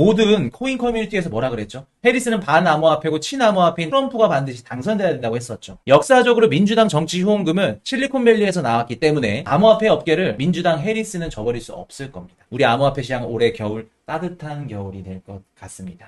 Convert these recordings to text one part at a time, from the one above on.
모든 코인 커뮤니티에서 뭐라 그랬죠? 해리스는 반암호화폐고 친암호화폐인 트럼프가 반드시 당선돼야 된다고 했었죠. 역사적으로 민주당 정치 후원금은 실리콘밸리에서 나왔기 때문에 암호화폐 업계를 민주당 해리스는 저버릴 수 없을 겁니다. 우리 암호화폐 시장 올해 겨울 따뜻한 겨울이 될 것 같습니다.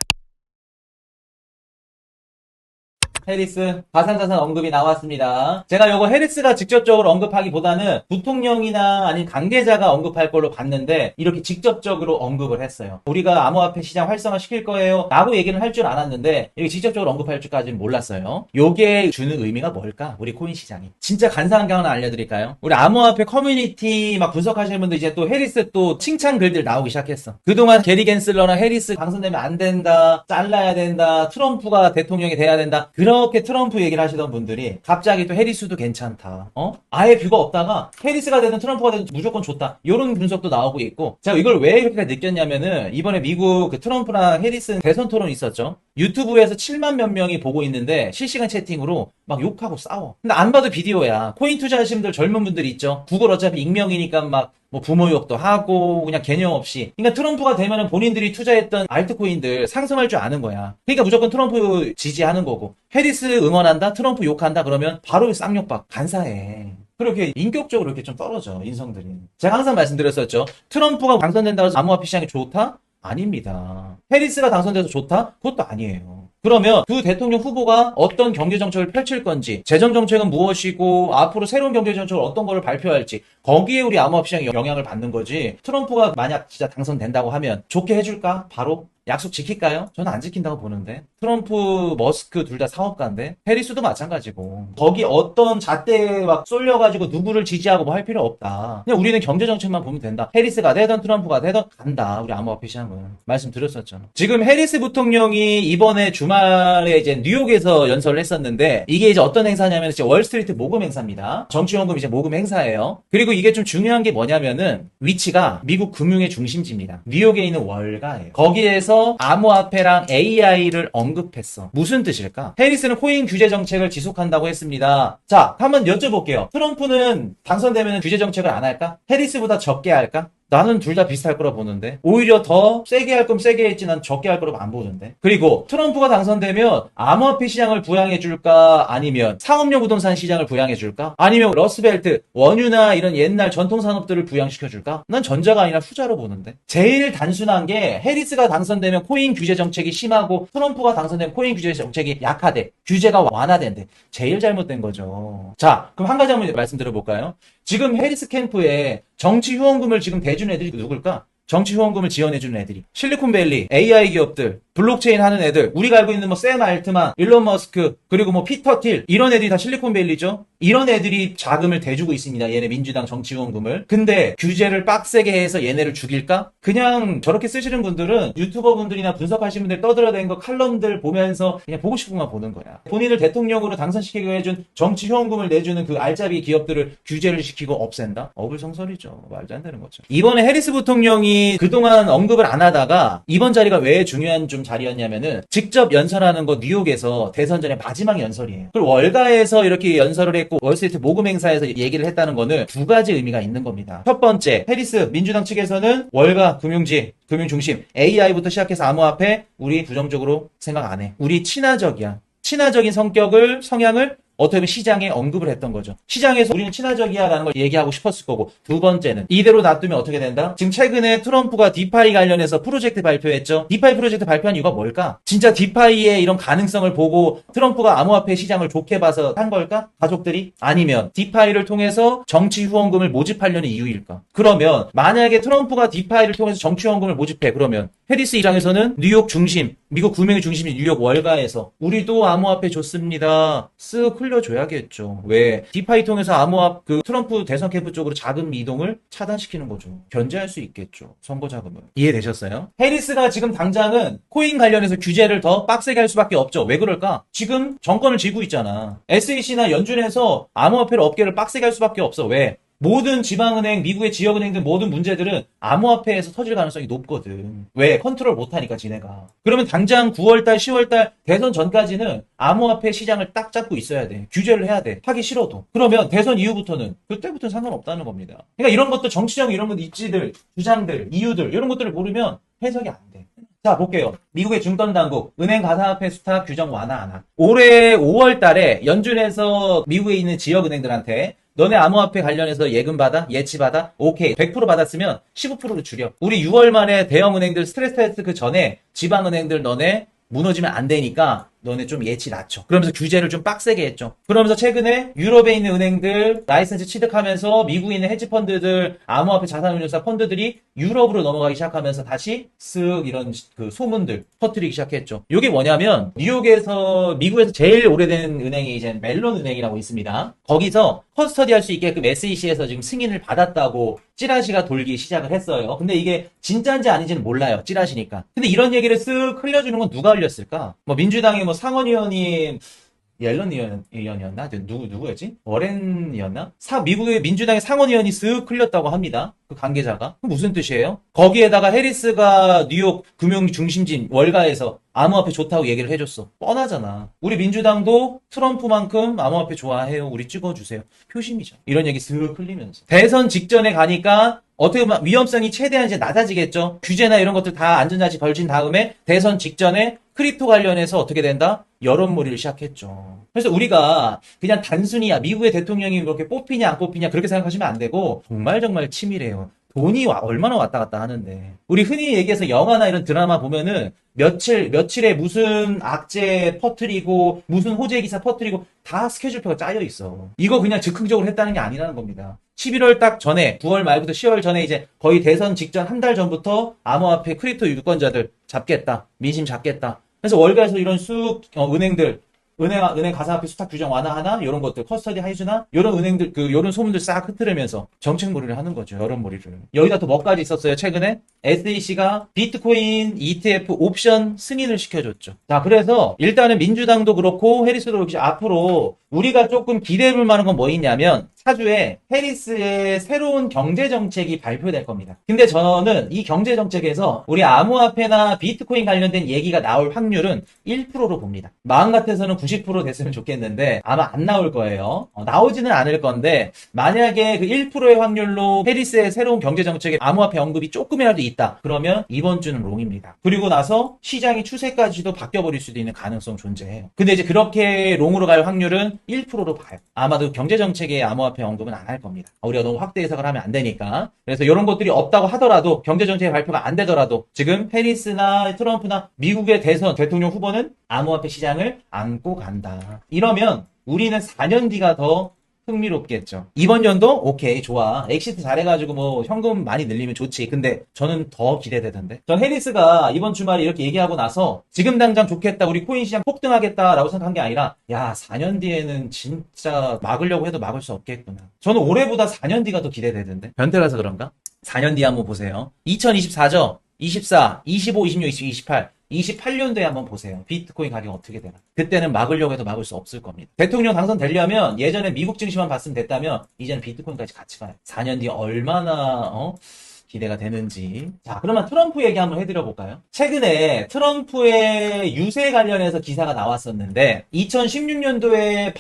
해리스 가상자산 언급이 나왔습니다. 제가 요거 해리스가 직접적으로 언급하기보다는 부통령이나 아닌 관계자가 언급할 걸로 봤는데 이렇게 직접적으로 언급을 했어요. 우리가 암호화폐 시장 활성화 시킬 거예요 라고 얘기는 할 줄 알았는데 이렇게 직접적으로 언급할 줄까지는 몰랐어요. 요게 주는 의미가 뭘까? 우리 코인 시장이 진짜 간단한 게 하나 알려드릴까요? 우리 암호화폐 커뮤니티 막 분석하시는 분들 이제 또 해리스 또 칭찬 글들 나오기 시작했어. 그동안 게리 겐슬러나 해리스 당선되면 안 된다, 잘라야 된다, 트럼프가 대통령이 돼야 된다, 그렇게 트럼프 얘기를 하시던 분들이 갑자기 또 해리스도 괜찮다. 아예 뷰가 없다가 해리스가 되든 트럼프가 되든 무조건 좋다. 이런 분석도 나오고 있고, 제가 이걸 왜 이렇게 느꼈냐면은 이번에 미국 그 트럼프랑 해리스 대선 토론 있었죠. 유튜브에서 7만 몇 명이 보고 있는데 실시간 채팅으로 막 욕하고 싸워. 근데 안 봐도 비디오야. 코인 투자하시는 분들 젊은 분들 있죠. 구글 어차피 익명이니까 막 뭐 부모 욕도 하고 그냥 개념 없이. 그러니까 트럼프가 되면은 본인들이 투자했던 알트코인들 상승할 줄 아는 거야. 그러니까 무조건 트럼프 지지하는 거고. 해리스 응원한다? 트럼프 욕한다? 그러면 바로 쌍욕박 간사해. 그렇게 인격적으로 이렇게 좀 떨어져, 인성들이. 제가 항상 말씀드렸었죠. 트럼프가 당선된다고 해서 암호화폐 시장이 좋다? 아닙니다. 해리스가 당선돼서 좋다? 그것도 아니에요. 그러면 그 대통령 후보가 어떤 경제정책을 펼칠 건지, 재정정책은 무엇이고, 앞으로 새로운 경제정책을 어떤 거를 발표할지, 거기에 우리 암호화폐 시장이 영향을 받는 거지. 트럼프가 만약 진짜 당선된다고 하면 좋게 해줄까? 바로? 약속 지킬까요? 저는 안 지킨다고 보는데. 트럼프, 머스크 둘 다 사업가인데 해리스도 마찬가지고 거기 어떤 잣대에 막 쏠려가지고 누구를 지지하고 뭐 할 필요 없다. 그냥 우리는 경제정책만 보면 된다. 해리스가 되든 트럼프가 되든 간다. 우리 암호화폐 시장은 말씀드렸었죠. 지금 해리스 부통령이 이번에 주말에 이제 뉴욕에서 연설을 했었는데 이게 이제 어떤 행사냐면 이제 월스트리트 모금 행사입니다. 정치연금 이제 모금 행사예요. 그리고 이게 좀 중요한 게 뭐냐면은 위치가 미국 금융의 중심지입니다. 뉴욕에 있는 월가예요. 거기에서 암호화폐랑 AI를 언급했어. 무슨 뜻일까? 해리스는 코인 규제 정책을 지속한다고 했습니다. 자, 한번 여쭤볼게요. 트럼프는 당선되면 규제 정책을 안 할까? 해리스보다 적게 할까? 나는 둘 다 비슷할 거라 보는데 오히려 더 세게 할 거면 세게 했지 난 적게 할 거라고 안 보는데. 그리고 트럼프가 당선되면 암호화폐 시장을 부양해 줄까? 아니면 상업용 부동산 시장을 부양해 줄까? 아니면 러스트벨트 원유나 이런 옛날 전통 산업들을 부양시켜 줄까? 난 전자가 아니라 후자로 보는데. 제일 단순한 게 해리스가 당선되면 코인 규제 정책이 심하고 트럼프가 당선되면 코인 규제 정책이 약화돼. 규제가 완화된대. 제일 잘못된 거죠. 자, 그럼 한 가지 한번 말씀드려볼까요? 지금 해리스 캠프에 정치 후원금을 지금 대주는 애들이 누굴까? 정치 후원금을 지원해주는 애들이 실리콘밸리, AI 기업들, 블록체인 하는 애들, 우리가 알고 있는 뭐 샘 알트만, 일론 머스크, 그리고 뭐 피터 틸, 이런 애들이 다 실리콘밸리죠. 이런 애들이 자금을 대주고 있습니다. 얘네 민주당 정치 후원금을. 근데 규제를 빡세게 해서 얘네를 죽일까? 그냥 저렇게 쓰시는 분들은 유튜버 분들이나 분석하시는 분들 떠들어댄 거 칼럼들 보면서 그냥 보고 싶은 것만 보는 거야. 본인을 대통령으로 당선시키게 해준 정치 후원금을 내주는 그 알짜비 기업들을 규제를 시키고 없앤다? 어불성설이죠. 말도 안 되는 거죠. 이번에 해리스 부통령이 그동안 언급을 안 하다가 이번 자리가 왜 중요한 좀 자리였냐면은 직접 연설하는 거 뉴욕에서 대선 전에 마지막 연설이에요. 그리고 월가에서 이렇게 연설을 했고 월스트리트 모금 행사에서 얘기를 했다는 거는 두 가지 의미가 있는 겁니다. 첫 번째, 해리스 민주당 측에서는 월가 금융지, 금융중심, AI부터 시작해서 암호화폐 우리 부정적으로 생각 안 해. 우리 친화적이야. 친화적인 성향을 어떻게 보면 시장에 언급을 했던 거죠. 시장에서 우리는 친화적이야 라는 걸 얘기하고 싶었을 거고, 두 번째는 이대로 놔두면 어떻게 된다? 지금 최근에 트럼프가 디파이 관련해서 프로젝트 발표했죠. 디파이 프로젝트 발표한 이유가 뭘까? 진짜 디파이의 이런 가능성을 보고 트럼프가 암호화폐 시장을 좋게 봐서 한 걸까? 가족들이? 아니면 디파이를 통해서 정치 후원금을 모집하려는 이유일까? 그러면 만약에 트럼프가 디파이를 통해서 정치 후원금을 모집해, 그러면 해리스 입장에서는 뉴욕 중심, 미국 구명의 중심인 뉴욕 월가에서 우리도 암호화폐 좋습니다. 쓱 흘려줘야겠죠. 왜? 디파이 통해서 그 트럼프 대선 캠프 쪽으로 자금 이동을 차단시키는 거죠. 견제할 수 있겠죠. 선거 자금을. 이해되셨어요? 해리스가 지금 당장은 코인 관련해서 규제를 더 빡세게 할 수밖에 없죠. 왜 그럴까? 지금 정권을 쥐고 있잖아. SEC나 연준에서 암호화폐 업계를 빡세게 할 수밖에 없어. 왜? 모든 지방은행, 미국의 지역은행들 모든 문제들은 암호화폐에서 터질 가능성이 높거든. 왜? 컨트롤 못하니까 지네가. 그러면 당장 9월달, 10월달 대선 전까지는 암호화폐 시장을 딱 잡고 있어야 돼. 규제를 해야 돼. 하기 싫어도. 그러면 대선 이후부터는 그때부터는 상관없다는 겁니다. 그러니까 이런 것도 정치적 이런 것도 입지들, 주장들, 이유들 이런 것들을 모르면 해석이 안 돼. 자, 볼게요. 미국의 중점당국, 은행 가상화폐 수탁 규정 완화하나. 올해 5월 달에 연준에서 미국에 있는 지역은행들한테 너네 암호화폐 관련해서 예금 받아? 예치 받아? 오케이. 100% 받았으면 15%로 줄여. 우리 6월 말에 대형은행들 스트레스 테스트 그 전에 지방은행들 너네 무너지면 안 되니까 너네 좀 예치 낮춰. 그러면서 규제를 좀 빡세게 했죠. 그러면서 최근에 유럽에 있는 은행들 라이선스 취득하면서 미국에 있는 헤지펀드들, 암호화폐 자산운용사 펀드들이 유럽으로 넘어가기 시작하면서 다시 쓱 이런 그 소문들 퍼뜨리기 시작했죠. 이게 뭐냐면 뉴욕에서 미국에서 제일 오래된 은행이 이제 멜론 은행이라고 있습니다. 거기서 커스터디 할 수 있게끔 SEC에서 지금 승인을 받았다고 찌라시가 돌기 시작을 했어요. 근데 이게 진짜인지 아닌지는 몰라요. 찌라시니까. 근데 이런 얘기를 쓱 흘려주는 건 누가 흘렸을까? 뭐 민주당의 뭐 상원의원이 옐런 의원이었나? 누구였지? 워렌이었나? 미국의 민주당의 상원의원이 쓱 흘렸다고 합니다. 그 관계자가. 무슨 뜻이에요? 거기에다가 해리스가 뉴욕 금융 중심지인 월가에서 암호화폐 좋다고 얘기를 해줬어. 뻔하잖아. 우리 민주당도 트럼프만큼 암호화폐 좋아해요. 우리 찍어주세요. 표심이죠. 이런 얘기 쓱 흘리면서. 대선 직전에 가니까 어떻게 보면 위험성이 최대한 이제 낮아지겠죠. 규제나 이런 것들 다 안전장치 걸친 다음에 대선 직전에 크립토 관련해서 어떻게 된다? 여론몰이를 시작했죠. 그래서 우리가 그냥 단순히 미국의 대통령이 그렇게 뽑히냐 안 뽑히냐 그렇게 생각하시면 안 되고 정말 치밀해요. 돈이 얼마나 왔다 갔다 하는데. 우리 흔히 얘기해서 영화나 이런 드라마 보면은 며칠에 무슨 악재 퍼뜨리고 무슨 호재 기사 퍼뜨리고 다 스케줄표가 짜여 있어. 이거 그냥 즉흥적으로 했다는 게 아니라는 겁니다. 11월 딱 전에 9월 말부터 10월 전에 이제 거의 대선 직전 한 달 전부터 암호화폐 크립토 유권자들 잡겠다. 민심 잡겠다. 그래서 월가에서 이런 은행들 은행 가상화폐 수탁 규정 완화하나 이런 것들 커스터디 해주나 이런 은행들 이런 소문들 싹 흐트르면서 정책몰이를 하는 거죠. 여론몰이를. 여기다 또 뭐까지 있었어요? 최근에 SEC가 비트코인 ETF 옵션 승인을 시켜줬죠. 자, 그래서 일단은 민주당도 그렇고 해리스도 그렇고 앞으로 우리가 조금 기대해볼 만한 건 뭐 있냐면 사주에 해리스의 새로운 경제정책이 발표될 겁니다. 근데 저는 이 경제정책에서 우리 암호화폐나 비트코인 관련된 얘기가 나올 확률은 1%로 봅니다. 마음 같아서는 90% 됐으면 좋겠는데 아마 안 나올 거예요. 나오지는 않을 건데 만약에 그 1%의 확률로 해리스의 새로운 경제정책에 암호화폐 언급이 조금이라도 있다. 그러면 이번 주는 롱입니다. 그리고 나서 시장의 추세까지도 바뀌어버릴 수도 있는 가능성 존재해요. 근데 이제 그렇게 롱으로 갈 확률은 1%로 봐요. 아마도 경제정책에 암호화폐 언급은 안 할 겁니다. 우리가 너무 확대 해석을 하면 안 되니까. 그래서 이런 것들이 없다고 하더라도 경제정책 발표가 안 되더라도 지금 해리스나 트럼프나 미국의 대통령 후보는 암호화폐 시장을 안고 간다. 이러면 우리는 4년 뒤가 더 흥미롭겠죠. 이번 연도 오케이 좋아. 엑시트 잘해가지고 뭐 현금 많이 늘리면 좋지. 근데 저는 더 기대되던데. 전 해리스가 이번 주말에 이렇게 얘기하고 나서 지금 당장 좋겠다. 우리 코인 시장 폭등하겠다라고 생각한 게 아니라 야 4년 뒤에는 진짜 막으려고 해도 막을 수 없겠구나. 저는 올해보다 4년 뒤가 더 기대되던데. 변태라서 그런가? 4년 뒤에 한번 보세요. 2024죠. 24, 25, 26, 27, 28. 28년도에 한번 보세요. 비트코인 가격 어떻게 되나. 그때는 막으려고 해도 막을 수 없을 겁니다. 대통령 당선되려면 예전에 미국 증시만 봤으면 됐다면 이제는 비트코인까지 같이 가요. 4년 뒤에 얼마나 기대가 되는지. 자, 그러면 트럼프 얘기 한번 해드려 볼까요? 최근에 트럼프의 유세 관련해서 기사가 나왔었는데 2016년도에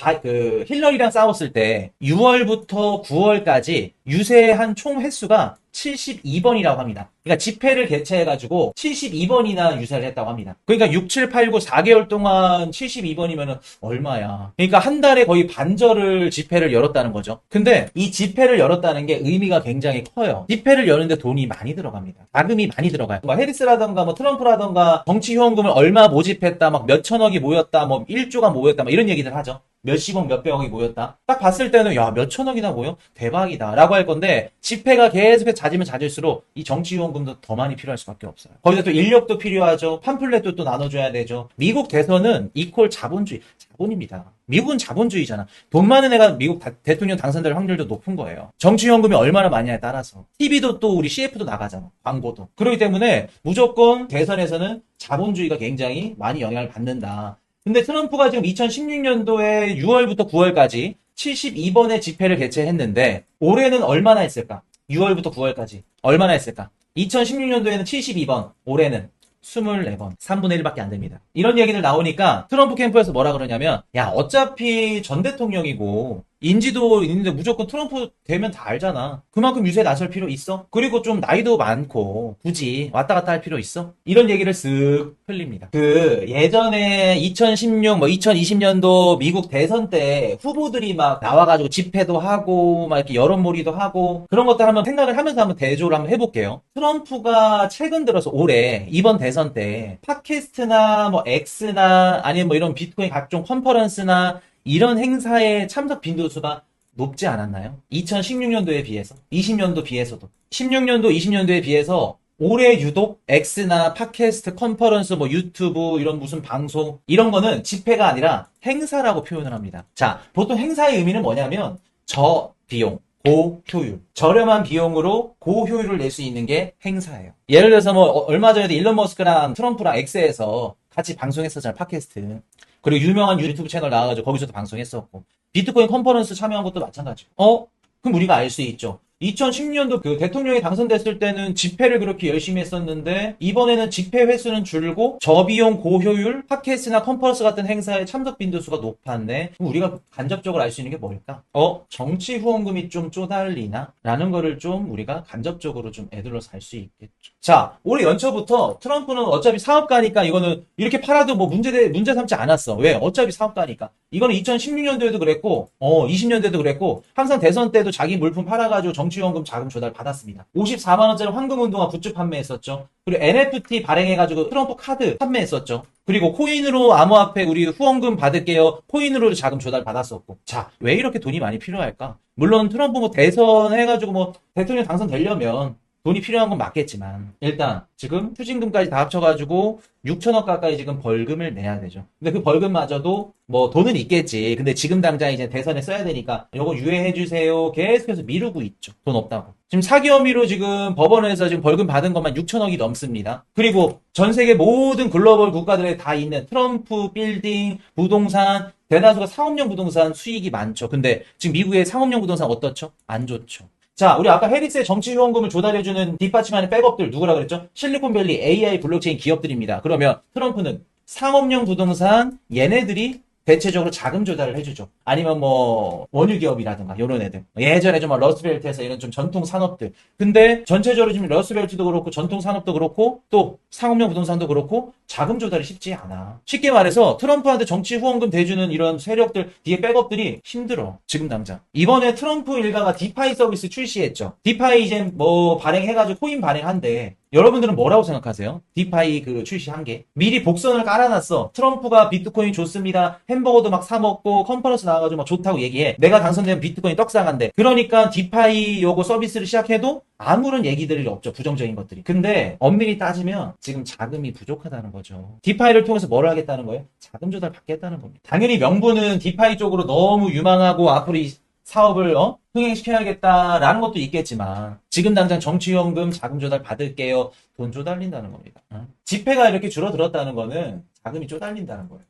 힐러리랑 싸웠을 때 6월부터 9월까지 유세한 총 횟수가 72번이라고 합니다. 그러니까 집회를 개최해가지고 72번이나 유세를 했다고 합니다. 그러니까 6, 7, 8, 9, 4개월 동안 72번이면 얼마야. 그러니까 한 달에 거의 반절을 집회를 열었다는 거죠. 근데 이 집회를 열었다는 게 의미가 굉장히 커요. 집회를 여는데 돈이 많이 들어갑니다. 자금이 많이 들어가요. 뭐 해리스라던가 뭐 트럼프라던가 정치 후원금을 얼마 모집했다, 막 몇천억이 모였다, 뭐 1조가 모였다, 막 이런 얘기들 하죠. 몇십억, 몇백억이 모였다. 딱 봤을 때는 야, 몇천억이나 모여? 대박이다. 라고 할 건데 집회가 계속해서 잦으면 잦을수록 이 정치 후원금도 더 많이 필요할 수밖에 없어요. 거기다 또 인력도 필요하죠. 팜플렛도 또 나눠줘야 되죠. 미국 대선은 이퀄 자본주의, 자본입니다. 미국은 자본주의잖아. 돈 많은 애가 미국 대통령 당선될 확률도 높은 거예요. 정치 후원금이 얼마나 많냐에 따라서. TV도 또 우리 CF도 나가잖아. 광고도. 그렇기 때문에 무조건 대선에서는 자본주의가 굉장히 많이 영향을 받는다. 근데 트럼프가 지금 2016년도에 6월부터 9월까지 72번의 집회를 개최했는데 올해는 얼마나 했을까? 6월부터 9월까지 얼마나 했을까? 2016년도에는 72번, 올해는 24번, 3분의 1밖에 안 됩니다. 이런 얘기들 나오니까 트럼프 캠프에서 뭐라 그러냐면 야 어차피 전 대통령이고 인지도 있는데 무조건 트럼프 되면 다 알잖아. 그만큼 유세에 나설 필요 있어? 그리고 좀 나이도 많고 굳이 왔다 갔다 할 필요 있어? 이런 얘기를 쓱 흘립니다. 그 예전에 2016, 뭐 2020년도 미국 대선 때 후보들이 막 나와가지고 집회도 하고 막 이렇게 여론몰이도 하고 그런 것들 한번 생각을 하면서 한번 대조를 한번 해볼게요. 트럼프가 최근 들어서 올해 이번 대선 때 팟캐스트나 뭐 X나 아니면 뭐 이런 비트코인 각종 컨퍼런스나 이런 행사의 참석 빈도수가 높지 않았나요? 2016년도에 비해서, 20년도 비해서도. 16년도, 20년도에 비해서 올해 유독 X나 팟캐스트, 컨퍼런스, 뭐 유튜브, 이런 무슨 방송, 이런 거는 집회가 아니라 행사라고 표현을 합니다. 자, 보통 행사의 의미는 뭐냐면 저비용, 고효율. 저렴한 비용으로 고효율을 낼 수 있는 게 행사예요. 예를 들어서 뭐 얼마 전에도 일론 머스크랑 트럼프랑 X에서 같이 방송했었잖아요, 팟캐스트. 그리고 유명한 유튜브 채널 나와가지고 거기서도 방송했었고 비트코인 컨퍼런스 참여한 것도 마찬가지고 그럼 우리가 알 수 있죠. 2010년도 그 대통령이 당선됐을 때는 집회를 그렇게 열심히 했었는데 이번에는 집회 횟수는 줄고 저비용 고효율 팟캐스트나 컨퍼런스 같은 행사의 참석 빈도수가 높았네. 그럼 우리가 간접적으로 알 수 있는 게 뭘까? 정치 후원금이 좀 쪼달리나? 라는 거를 좀 우리가 간접적으로 좀 애들러서 알 수 있겠죠. 자, 올해 연초부터 트럼프는 어차피 사업가니까 이거는 이렇게 팔아도 뭐 문제 삼지 않았어. 왜? 어차피 사업가니까. 이거는 2016년도에도 그랬고 20년도에도 그랬고 항상 대선 때도 자기 물품 팔아가지고 정치후원금 자금 조달 받았습니다. 54만원짜리 황금운동화 굿즈 판매했었죠. 그리고 NFT 발행해가지고 트럼프 카드 판매했었죠. 그리고 코인으로 암호화폐 우리 후원금 받을게요. 코인으로 자금 조달 받았었고. 자, 왜 이렇게 돈이 많이 필요할까? 물론 트럼프 뭐 대선 해가지고 뭐 대통령 당선되려면 돈이 필요한 건 맞겠지만 일단 지금 추징금까지 다 합쳐가지고 6천억 가까이 지금 벌금을 내야 되죠. 근데 그 벌금마저도 뭐 돈은 있겠지. 근데 지금 당장 이제 대선에 써야 되니까 요거 유예해주세요. 계속해서 미루고 있죠. 돈 없다고. 지금 사기 혐의로 지금 법원에서 지금 벌금 받은 것만 6천억이 넘습니다. 그리고 전 세계 모든 글로벌 국가들에 다 있는 트럼프 빌딩, 부동산, 대다수가 상업용 부동산 수익이 많죠. 근데 지금 미국의 상업용 부동산 어떻죠? 안 좋죠. 자, 우리 아까 해리스의 정치 후원금을 조달해주는 뒷받침하는 백업들 누구라 그랬죠? 실리콘밸리 AI 블록체인 기업들입니다. 그러면 트럼프는 상업용 부동산 얘네들이 대체적으로 자금 조달을 해주죠. 아니면 뭐 원유 기업이라든가 이런 애들. 예전에 좀 러스트벨트에서 이런 좀 전통 산업들. 근데 전체적으로 지금 러스트벨트도 그렇고 전통 산업도 그렇고 또 상업용 부동산도 그렇고 자금 조달이 쉽지 않아. 쉽게 말해서 트럼프한테 정치 후원금 대주는 이런 세력들 뒤에 백업들이 힘들어. 지금 당장. 이번에 트럼프 일가가 디파이 서비스 출시했죠. 디파이 이제 뭐 발행해가지고 코인 발행한대. 여러분들은 뭐라고 생각하세요? 디파이 그 출시한 게 미리 복선을 깔아놨어. 트럼프가 비트코인 좋습니다. 햄버거도 막 사 먹고 컨퍼런스 나와가지고 막 좋다고 얘기해. 내가 당선되면 비트코인 떡상한대. 그러니까 디파이 요거 서비스를 시작해도 아무런 얘기들이 없죠. 부정적인 것들이. 근데 엄밀히 따지면 지금 자금이 부족하다는 거죠. 디파이를 통해서 뭘 하겠다는 거예요? 자금 조달 받겠다는 겁니다. 당연히 명분은 디파이 쪽으로 너무 유망하고 앞으로 이 사업을 흥행시켜야겠다라는 것도 있겠지만 지금 당장 정치연금 자금 조달 받을게요. 돈 쪼달린다는 겁니다. 지폐가 이렇게 줄어들었다는 거는 자금이 쪼달린다는 거예요.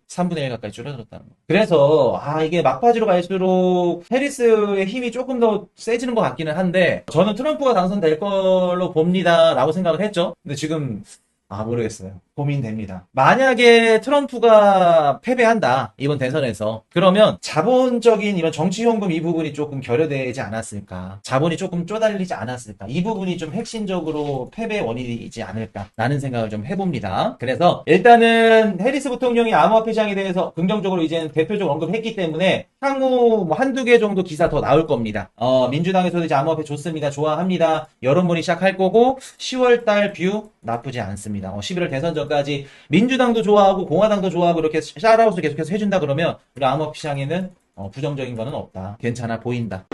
3분의 1 가까이 줄어들었다는 거예요. 그래서 이게 막바지로 갈수록 해리스의 힘이 조금 더 세지는 것 같기는 한데 저는 트럼프가 당선될 걸로 봅니다 라고 생각을 했죠. 근데 지금 모르겠어요. 고민됩니다. 만약에 트럼프가 패배한다, 이번 대선에서. 그러면 자본적인 이런 정치현금 이 부분이 조금 결여되지 않았을까. 자본이 조금 쪼달리지 않았을까. 이 부분이 좀 핵심적으로 패배 원인이지 않을까. 라는 생각을 좀 해봅니다. 그래서 일단은 해리스 부통령이 암호화폐 시장에 대해서 긍정적으로 이제 대표적으로 언급했기 때문에 향후 뭐 한두 개 정도 기사 더 나올 겁니다. 민주당에서도 이제 암호화폐 좋습니다. 좋아합니다. 여론몰이 시작할 거고 10월달 뷰 나쁘지 않습니다. 11월 대선 전까지 민주당도 좋아하고 공화당도 좋아하고 이렇게 샤라웃을 계속해서 해준다 그러면 우리 암호화폐 시장에는 부정적인 거는 없다. 괜찮아 보인다.